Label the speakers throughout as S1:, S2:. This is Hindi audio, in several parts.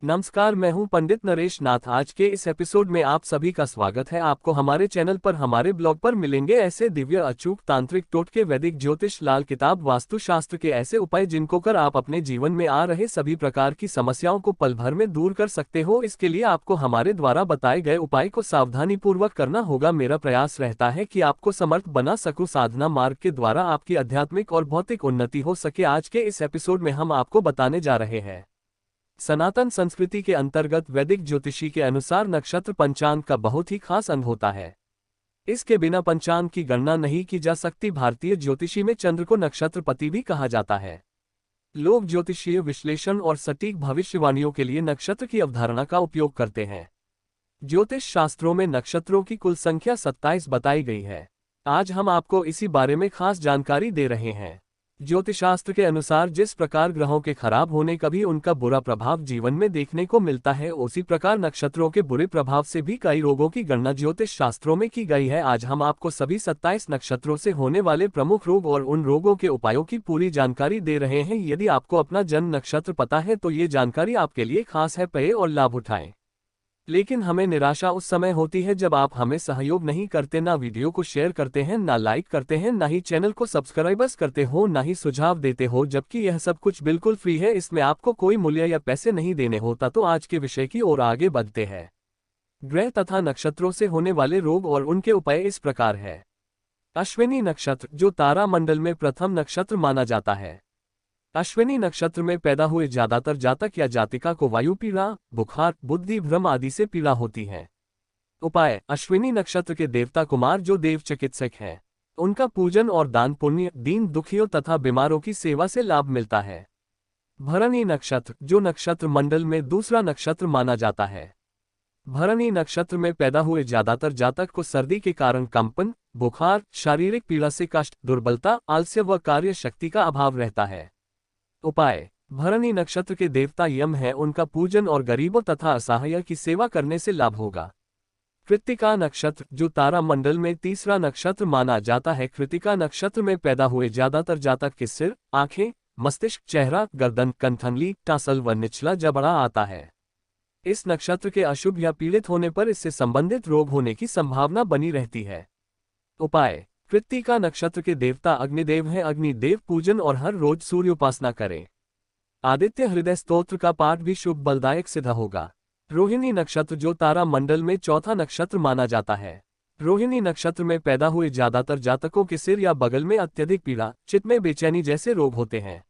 S1: नमस्कार, मैं हूं पंडित नरेश नाथ। आज के इस एपिसोड में आप सभी का स्वागत है। आपको हमारे चैनल पर हमारे ब्लॉग पर मिलेंगे ऐसे दिव्य अचूक तांत्रिक टोटके, वैदिक ज्योतिष, लाल किताब, वास्तुशास्त्र के ऐसे उपाय जिनको कर आप अपने जीवन में आ रहे सभी प्रकार की समस्याओं को पल भर में दूर कर सकते हो। इसके लिए आपको हमारे द्वारा बताए गए उपाय को सावधानी पूर्वक करना होगा। मेरा प्रयास रहता है कि आपको समर्थ बना सकूं, साधना मार्ग के द्वारा आपकी आध्यात्मिक और भौतिक उन्नति हो सके। आज के इस एपिसोड में हम आपको बताने जा रहे हैं सनातन संस्कृति के अंतर्गत वैदिक ज्योतिषी के अनुसार नक्षत्र पंचांग का बहुत ही खास अंग होता है। इसके बिना पंचांग की गणना नहीं की जा सकती। भारतीय ज्योतिषी में चंद्र को नक्षत्रपति भी कहा जाता है। लोग ज्योतिषीय विश्लेषण और सटीक भविष्यवाणियों के लिए नक्षत्र की अवधारणा का उपयोग करते हैं। ज्योतिष शास्त्रों में नक्षत्रों की कुल संख्या 27 बताई गई है। आज हम आपको इसी बारे में खास जानकारी दे रहे हैं। ज्योतिषशास्त्र के अनुसार जिस प्रकार ग्रहों के खराब होने का भी उनका बुरा प्रभाव जीवन में देखने को मिलता है, उसी प्रकार नक्षत्रों के बुरे प्रभाव से भी कई रोगों की गणना ज्योतिष शास्त्रों में की गई है। आज हम आपको सभी 27 नक्षत्रों से होने वाले प्रमुख रोग और उन रोगों के उपायों की पूरी जानकारी दे रहे हैं। यदि आपको अपना जन्म नक्षत्र पता है तो ये जानकारी आपके लिए खास है। पाएं और लाभ उठाएं। लेकिन हमें निराशा उस समय होती है जब आप हमें सहयोग नहीं करते, ना वीडियो को शेयर करते हैं, ना लाइक करते हैं, ना ही चैनल को सब्सक्राइबर्स करते हो, ना ही सुझाव देते हो, जबकि यह सब कुछ बिल्कुल फ्री है। इसमें आपको कोई मूल्य या पैसे नहीं देने होता। तो आज के विषय की ओर आगे बढ़ते हैं। ग्रह तथा नक्षत्रों से होने वाले रोग और उनके उपाय इस प्रकार है। अश्विनी नक्षत्र, जो तारा मंडल में प्रथम नक्षत्र माना जाता है। अश्विनी नक्षत्र में पैदा हुए ज्यादातर जातक या जातिका को वायु पीड़ा, बुखार, बुद्धि भ्रम आदि से पीड़ा होती है। उपाय: अश्विनी नक्षत्र के देवता कुमार, जो देव चिकित्सक हैं, उनका पूजन और दान पुण्य दीन दुखियों तथा बीमारों की सेवा से लाभ मिलता है। भरणी नक्षत्र, जो नक्षत्र मंडल में दूसरा नक्षत्र माना जाता है। भरणी नक्षत्र में पैदा हुए ज्यादातर जातक को सर्दी के कारण कंपन, बुखार, शारीरिक पीड़ा से कष्ट, दुर्बलता, आलस्य व कार्य शक्ति का अभाव रहता है। उपाय: भरणी नक्षत्र के देवता यम है, उनका पूजन और गरीबों तथा असहाय की सेवा करने से लाभ होगा। कृत्तिका नक्षत्र, जो तारा मंडल में तीसरा नक्षत्र माना जाता है। कृत्तिका नक्षत्र में पैदा हुए ज्यादातर जातक के सिर, आंखें, मस्तिष्क, चेहरा, गर्दन, कंठनली, टासल व निचला जबड़ा आता है। इस नक्षत्र के अशुभ या पीड़ित होने पर इससे संबंधित रोग होने की संभावना बनी रहती है। उपाय: कृत्तिका नक्षत्र के देवता अग्निदेव हैं। अग्निदेव पूजन और हर रोज सूर्य उपासना करें। आदित्य हृदय स्तोत्र का पाठ भी शुभ बलदायक सिद्ध होगा। रोहिणी नक्षत्र, जो तारा मंडल में चौथा नक्षत्र माना जाता है। रोहिणी नक्षत्र में पैदा हुए ज्यादातर जातकों के सिर या बगल में अत्यधिक पीड़ा, चित्त में बेचैनी जैसे रोग होते हैं।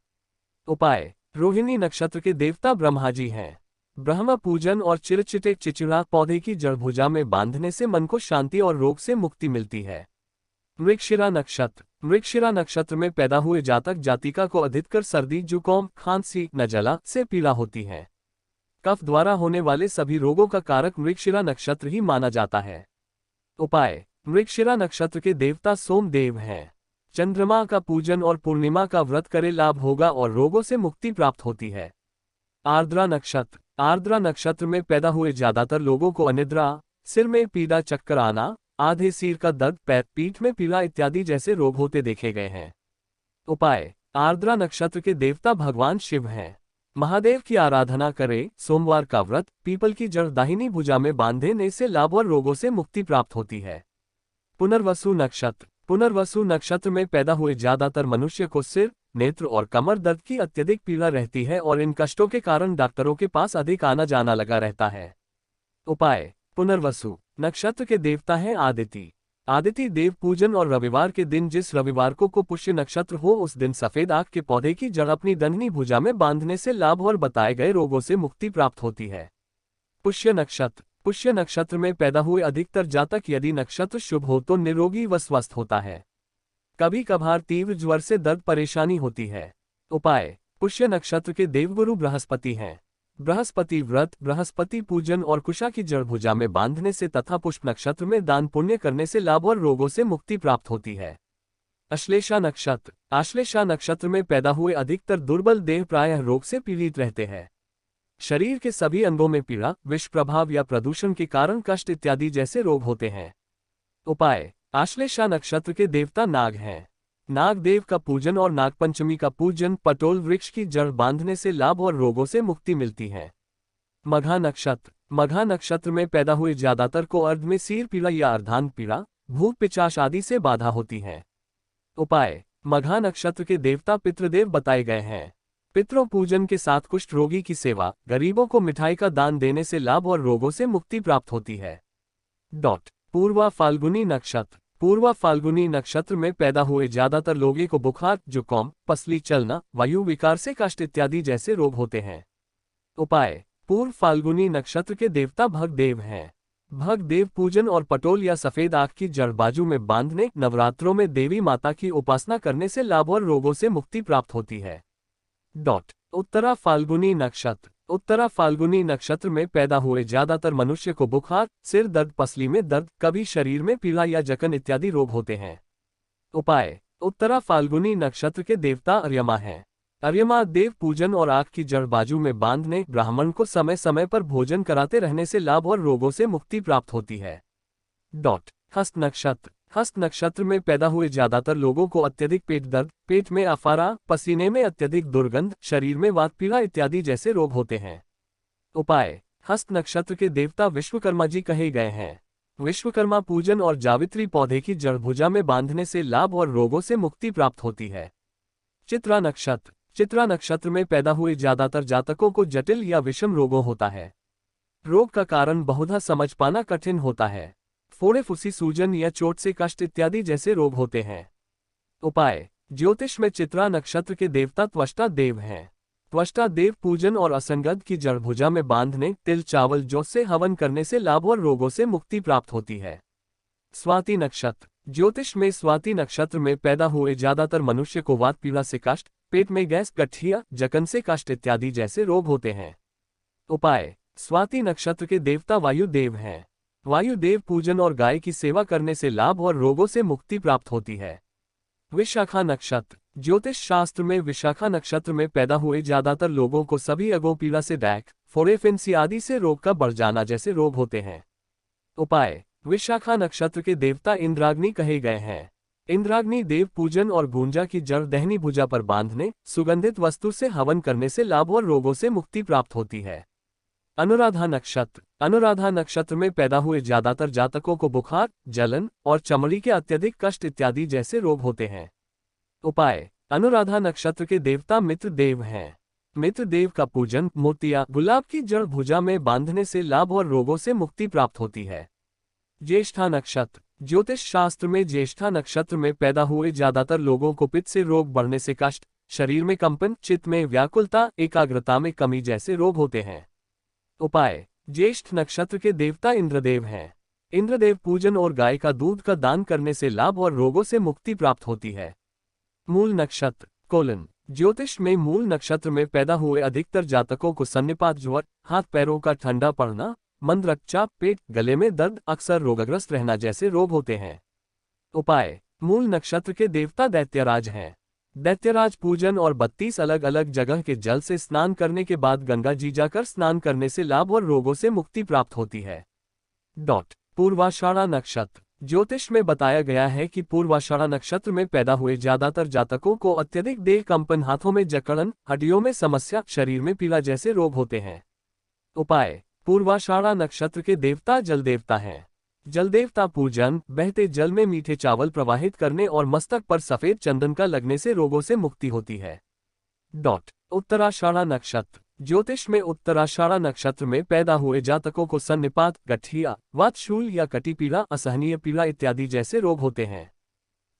S1: उपाय: रोहिणी नक्षत्र के देवता ब्रह्मा जी हैं। ब्रह्म पूजन और चिरचिटे चिचिड़ा पौधे की जड़ भुजा में बांधने से मन को शांति और रोग से मुक्ति मिलती है। मृगशिरा नक्षत्र, मृगशिरा नक्षत्र में पैदा हुए जातक जातिका को अधिकतर सर्दी, जुकाम, खांसी, नजला से पीड़ा होती है। कफ द्वारा होने वाले सभी रोगों का कारक मृगशिरा नक्षत्र ही माना जाता है। उपाय: मृगशिरा नक्षत्र के देवता सोमदेव हैं। चंद्रमा का पूजन और पूर्णिमा का व्रत करे, लाभ होगा और रोगों से मुक्ति प्राप्त होती है। आर्द्रा नक्षत्र, आर्द्रा नक्षत्र में पैदा हुए ज्यादातर लोगों को अनिद्रा, सिर में पीड़ा, चक्कर आना, आधे सिर का दर्द, पैर, पीठ में पीड़ा इत्यादि जैसे रोग होते देखे गए हैं। उपाय: आर्द्रा नक्षत्र के देवता भगवान शिव हैं। महादेव की आराधना करें। सोमवार का व्रत, पीपल की जड़ दाहिनी भुजा में बांधने से लाभ और रोगों से मुक्ति प्राप्त होती है। पुनर्वसु नक्षत्र, पुनर्वसु नक्षत्र में पैदा हुए ज्यादातर मनुष्य को सिर, नेत्र और कमर दर्द की अत्यधिक पीड़ा रहती है और इन कष्टों के कारण डॉक्टरों के पास अधिक आना जाना लगा रहता है। उपाय: पुनर्वसु नक्षत्र के देवता हैं आदिति। आदिति देव पूजन और रविवार के दिन, जिस रविवार को पुष्य नक्षत्र हो, उस दिन सफेद आग के पौधे की जड़ अपनी दाहिनी भुजा में बांधने से लाभ और बताए गए रोगों से मुक्ति प्राप्त होती है। पुष्य नक्षत्र, पुष्य नक्षत्र में पैदा हुए अधिकतर जातक, यदि नक्षत्र शुभ हो तो निरोगी व स्वस्थ होता है। कभी कभार तीव्र ज्वर से दर्द परेशानी होती है। उपाय: पुष्य नक्षत्र के देवगुरु बृहस्पति हैं। बृहस्पति व्रत, बृहस्पति पूजन और कुशा की जड़ भुजा में बांधने से तथा पुष्प नक्षत्र में दान पुण्य करने से लाभ और रोगों से मुक्ति प्राप्त होती है। अश्लेषा नक्षत्र, आश्लेषा नक्षत्र में पैदा हुए अधिकतर दुर्बल देह प्रायः रोग से पीड़ित रहते हैं। शरीर के सभी अंगों में पीड़ा, विष प्रभाव या प्रदूषण के कारण कष्ट इत्यादि जैसे रोग होते हैं। उपाय: आश्लेषा नक्षत्र के देवता नाग हैं। नागदेव का पूजन और नागपंचमी का पूजन, पटोल वृक्ष की जड़ बांधने से लाभ और रोगों से मुक्ति मिलती है। मघा नक्षत्र में पैदा हुए ज्यादातर को अर्ध में सिर पीड़ा या अर्धांग पीड़ा, भूख पिचाश आदि से बाधा होती है। उपाय। मघा नक्षत्र के देवता पितृदेव बताए गए हैं। पितरों पूजन के साथ कुष्ठ रोगी की सेवा, गरीबों को मिठाई का दान देने से लाभ और रोगों से मुक्ति प्राप्त होती है। पूर्वा फाल्गुनी नक्षत्र। पूर्वा फाल्गुनी नक्षत्र में पैदा हुए ज्यादातर लोगों को बुखार, जुकाम, पसली चलना, वायु विकार से कष्ट इत्यादि जैसे रोग होते हैं। उपाय। पूर्व फाल्गुनी नक्षत्र के देवता भगदेव हैं। भगदेव पूजन और पटोल या सफेद आग की जड़ बाजू में बांधने, नवरात्रों में देवी माता की उपासना करने से लाभ और रोगों से मुक्ति प्राप्त होती है। उत्तरा फाल्गुनी नक्षत्र। उत्तरा फाल्गुनी नक्षत्र में पैदा हुए ज्यादातर मनुष्य को बुखार, सिर दर्द, पसली में दर्द, कभी शरीर में पीड़ा या जकन इत्यादि रोग होते हैं। उपाय। उत्तरा फाल्गुनी नक्षत्र के देवता अर्यमा हैं। अर्यमा देव पूजन और आग की जड़ बाजू में बांधने, ब्राह्मण को समय समय पर भोजन कराते रहने से लाभ और रोगों से मुक्ति प्राप्त होती है। हस्त नक्षत्र। हस्त नक्षत्र में पैदा हुए ज्यादातर लोगों को अत्यधिक पेट दर्द, पेट में अफारा, पसीने में अत्यधिक दुर्गंध, शरीर में वात पीड़ा इत्यादि जैसे रोग होते हैं। उपाय। हस्त नक्षत्र के देवता विश्वकर्मा जी कहे गए हैं। विश्वकर्मा पूजन और जावित्री पौधे की जड़ भुजा में बांधने से लाभ और रोगों से मुक्ति प्राप्त होती है। चित्रा नक्षत्र। चित्रा नक्षत्र में पैदा हुए ज्यादातर जातकों को जटिल या विषम रोगों होता है। रोग का कारण बहुधा समझ पाना कठिन होता है। फोड़े फुंसी, सूजन या चोट से कष्ट इत्यादि जैसे रोग होते हैं। उपाय। ज्योतिष में चित्रा नक्षत्र के देवता त्वष्टा देव हैं। त्वष्टा देव पूजन और असंगत की जड़ भुजा में बांधने, तिल चावल जौ से हवन करने से लाभ और रोगों से मुक्ति प्राप्त होती है। स्वाति नक्षत्र। ज्योतिष में स्वाति नक्षत्र में पैदा हुए ज्यादातर मनुष्य को वात पीड़ा से कष्ट, पेट में गैस, गठिया, जकन से कष्ट इत्यादि जैसे रोग होते हैं। उपाय। स्वाति नक्षत्र के देवता वायुदेव हैं। वायुदेव पूजन और गाय की सेवा करने से लाभ और रोगों से मुक्ति प्राप्त होती है। विशाखा नक्षत्र। ज्योतिष शास्त्र में विशाखा नक्षत्र में पैदा हुए ज्यादातर लोगों को सभी अगो पीड़ा से डैक, फोड़े फिंसी आदि से रोग का बढ़ जाना जैसे रोग होते हैं। उपाय। विशाखा नक्षत्र के देवता इंद्राग्नि कहे गए हैं। इंद्राग्नि देव पूजन और गुंजा की जड़ दहनी भुजा पर बांधने, सुगंधित वस्तु से हवन करने से लाभ और रोगों से मुक्ति प्राप्त होती है। अनुराधा नक्षत्र। अनुराधा नक्षत्र में पैदा हुए ज्यादातर जातकों को बुखार, जलन और चमड़ी के अत्यधिक कष्ट इत्यादि जैसे रोग होते हैं। उपाय। अनुराधा नक्षत्र के देवता मित्र देव हैं। मित्र देव का पूजन मोतिया, गुलाब की जड़ भुजा में बांधने से लाभ और रोगों से मुक्ति प्राप्त होती है। ज्येष्ठा नक्षत्र। ज्योतिष शास्त्र में ज्येष्ठा नक्षत्र में पैदा हुए ज्यादातर लोगों को पित्त से रोग बढ़ने से कष्ट, शरीर में कंपन, चित्त में व्याकुलता, एकाग्रता में कमी जैसे रोग होते हैं। उपाय। ज्येष्ठ नक्षत्र के देवता इंद्रदेव हैं। इंद्रदेव पूजन और गाय का दूध का दान करने से लाभ और रोगों से मुक्ति प्राप्त होती है। मूल नक्षत्र। ज्योतिष में मूल नक्षत्र में पैदा हुए अधिकतर जातकों को सन्निपात, ज्वर, हाथ पैरों का ठंडा पड़ना, मंद रक्तचाप, पेट, गले में दर्द, अक्सर रोगग्रस्त रहना जैसे रोग होते हैं। उपाय। मूल नक्षत्र के देवता दैत्यराज हैं। दैत्यराज पूजन और 32 अलग अलग जगह के जल से स्नान करने के बाद गंगा जी जाकर स्नान करने से लाभ और रोगों से मुक्ति प्राप्त होती है। पूर्वाषाढ़ा नक्षत्र। ज्योतिष में बताया गया है कि पूर्वाषाढ़ा नक्षत्र में पैदा हुए ज्यादातर जातकों को अत्यधिक देह कंपन, हाथों में जकड़न, हड्डियों में समस्या, शरीर में पीड़ा जैसे रोग होते हैं। उपाय। पूर्वाषाढ़ा नक्षत्र के देवता जल देवता हैं। जल देवता पूजन, बहते जल में मीठे चावल प्रवाहित करने और मस्तक पर सफेद चंदन का लगने से रोगों से मुक्ति होती है। उत्तराषाढ़ा नक्षत्र। ज्योतिष में उत्तराषाढ़ा नक्षत्र में पैदा हुए जातकों को सन्निपात, गठिया, वातशूल या कटी पीड़ा, असहनीय पीड़ा इत्यादि जैसे रोग होते हैं।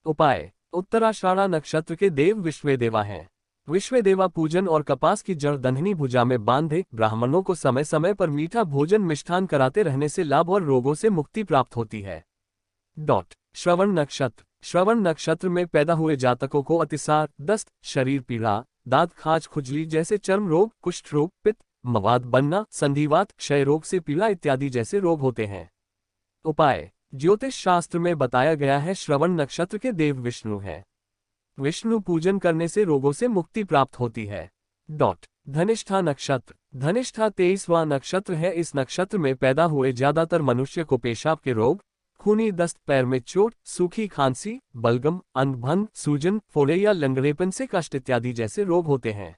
S1: उपाय। उत्तराषाढ़ा नक्षत्र के देव विश्वेदेवा हैं। विश्वेदेवा पूजन और कपास की जड़ दंधनी भुजा में बांधे, ब्राह्मणों को समय समय पर मीठा भोजन मिष्ठान कराते रहने से लाभ और रोगों से मुक्ति प्राप्त होती है। श्रवण नक्षत्र। श्रवण नक्षत्र में पैदा हुए जातकों को अतिसार, दस्त, शरीर पीड़ा, दांत खाज, खुजली जैसे चर्म रोग, कुष्ठ रोग, पित्त, मवाद बनना, संधिवात, क्षय रोग से पीड़ा इत्यादि जैसे रोग होते हैं। उपाय। ज्योतिष शास्त्र में बताया गया है श्रवण नक्षत्र के देव विष्णु हैं। विष्णु पूजन करने से रोगों से मुक्ति प्राप्त होती है। धनिष्ठा नक्षत्र। धनिष्ठा 23वां नक्षत्र है। इस नक्षत्र में पैदा हुए ज्यादातर मनुष्य को पेशाब के रोग, खूनी दस्त, पैर में चोट, सूखी खांसी, बलगम, अंधभंग, सूजन, फोड़े या लंगड़ेपन से कष्ट इत्यादि जैसे रोग होते हैं।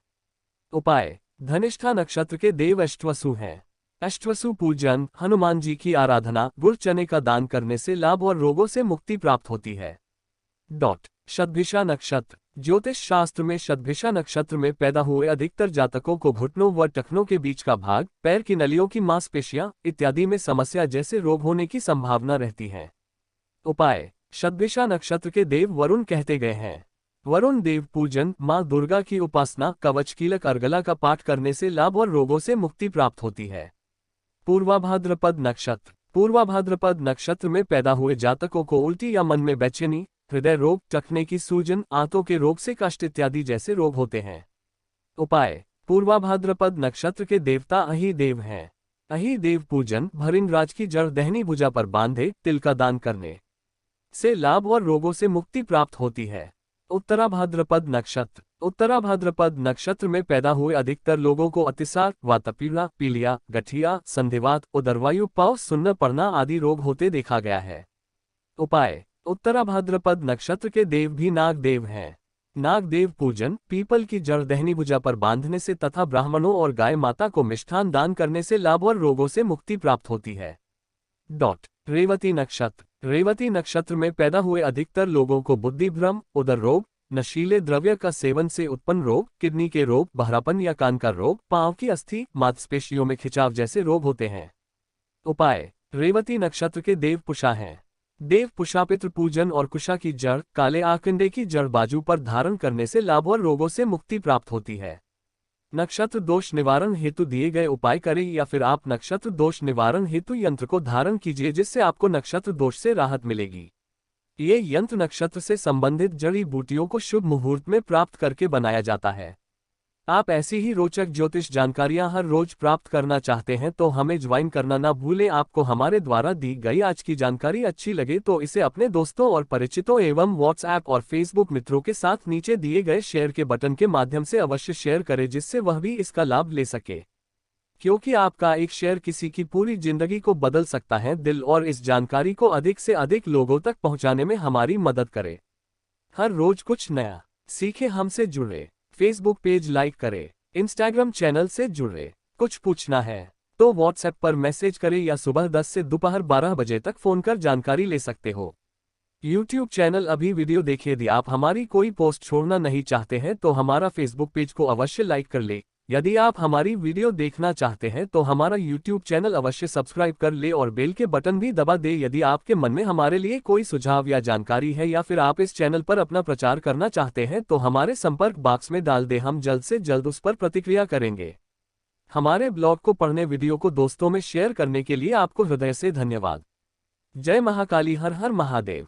S1: उपाय। धनिष्ठा नक्षत्र के देव अष्टवसु हैं। अष्टवसु पूजन, हनुमान जी की आराधना, गुड़ चने का दान करने से लाभ और रोगों से मुक्ति प्राप्त होती है। शतभिषा नक्षत्र। ज्योतिष शास्त्र में शतभिषा नक्षत्र में पैदा हुए अधिकतर जातकों को घुटनों व टखनों के बीच का भाग, पैर की नलियों की मांसपेशियां इत्यादि में समस्या जैसे रोग होने की संभावना रहती है। उपाय। शतभिषा नक्षत्र के देव वरुण कहते गए हैं। वरुण देव पूजन, मां दुर्गा की उपासना, कवच कीलक अर्गला का पाठ करने से लाभ और रोगों से मुक्ति प्राप्त होती है। पूर्वाभाद्रपद नक्षत्र। पूर्वाभाद्रपद नक्षत्र में पैदा हुए जातकों को उल्टी या मन में बेचैनी, हृदय रोग, टखने की सूजन, आंतों के रोग से कष्ट इत्यादि जैसे रोग होते हैं। उपाय। पूर्वाभाद्रपद नक्षत्र के देवता अहिदेव हैं। अहिदेव पूजन, भृंगराज की जड़ दाहिनी भुजा पर बांधे तिल का दान करने से लाभ और रोगों से मुक्ति प्राप्त होती है। उत्तराभाद्रपद नक्षत्र। उत्तराभाद्रपद नक्षत्र में पैदा हुए अधिकतर लोगों को अतिसार, वातपीड़ा, पीलिया, गठिया, संधिवात, उदरवायु, पाँव सुन्न पड़ना आदि रोग होते देखा गया है। उपाय। उत्तराभाद्रपद नक्षत्र के देव भी नागदेव हैं। नागदेव पूजन, पीपल की जड़ दाहिनी भुजा पर बांधने से तथा ब्राह्मणों और गाय माता को मिष्ठान दान करने से लाभ और रोगों से मुक्ति प्राप्त होती है। रेवती नक्षत्र। रेवती नक्षत्र में पैदा हुए अधिकतर लोगों को बुद्धि भ्रम, उदर रोग, नशीले द्रव्य का सेवन से उत्पन्न रोग, किडनी के रोग, बहरापन या कान का रोग, पांव की अस्थि, मांसपेशियों में खिंचाव जैसे रोग होते हैं। उपाय। रेवती नक्षत्र के देव पुषा हैं। देव पुषा पितृ पूजन और कुशा की जड़, काले आकंडे की जड़ बाजू पर धारण करने से लाभ और रोगों से मुक्ति प्राप्त होती है। नक्षत्र दोष निवारण हेतु दिए गए उपाय करें या फिर आप नक्षत्र दोष निवारण हेतु यंत्र को धारण कीजिए जिससे आपको नक्षत्र दोष से राहत मिलेगी। ये यंत्र नक्षत्र से संबंधित जड़ी बूटियों को शुभ मुहूर्त में प्राप्त करके बनाया जाता है। आप ऐसी ही रोचक ज्योतिष जानकारियां हर रोज प्राप्त करना चाहते हैं तो हमें ज्वाइन करना ना भूलें। आपको हमारे द्वारा दी गई आज की जानकारी अच्छी लगे तो इसे अपने दोस्तों और परिचितों एवं व्हाट्सएप और फेसबुक मित्रों के साथ नीचे दिए गए शेयर के बटन के माध्यम से अवश्य शेयर करें जिससे वह भी इसका लाभ ले सके, क्योंकि आपका एक शेयर किसी की पूरी जिंदगी को बदल सकता है। दिल और इस जानकारी को अधिक से अधिक लोगों तक पहुंचाने में हमारी मदद करें। हर रोज कुछ नया सीखे, हमसे जुड़े। फेसबुक पेज लाइक करें, इंस्टाग्राम चैनल से जुड़े। कुछ पूछना है तो व्हाट्सएप पर मैसेज करें या सुबह 10 से दोपहर 12 बजे तक फोन कर जानकारी ले सकते हो। यूट्यूब चैनल अभी वीडियो देखिए। यदि आप हमारी कोई पोस्ट छोड़ना नहीं चाहते हैं तो हमारा फेसबुक पेज को अवश्य लाइक कर ले। यदि आप हमारी वीडियो देखना चाहते हैं तो हमारा यूट्यूब चैनल अवश्य सब्सक्राइब कर ले और बेल के बटन भी दबा दे। यदि आपके मन में हमारे लिए कोई सुझाव या जानकारी है या फिर आप इस चैनल पर अपना प्रचार करना चाहते हैं तो हमारे संपर्क बॉक्स में डाल दे, हम जल्द से जल्द उस पर प्रतिक्रिया करेंगे। हमारे ब्लॉग को पढ़ने, वीडियो को दोस्तों में शेयर करने के लिए आपको हृदय से धन्यवाद। जय महाकाली, हर हर महादेव।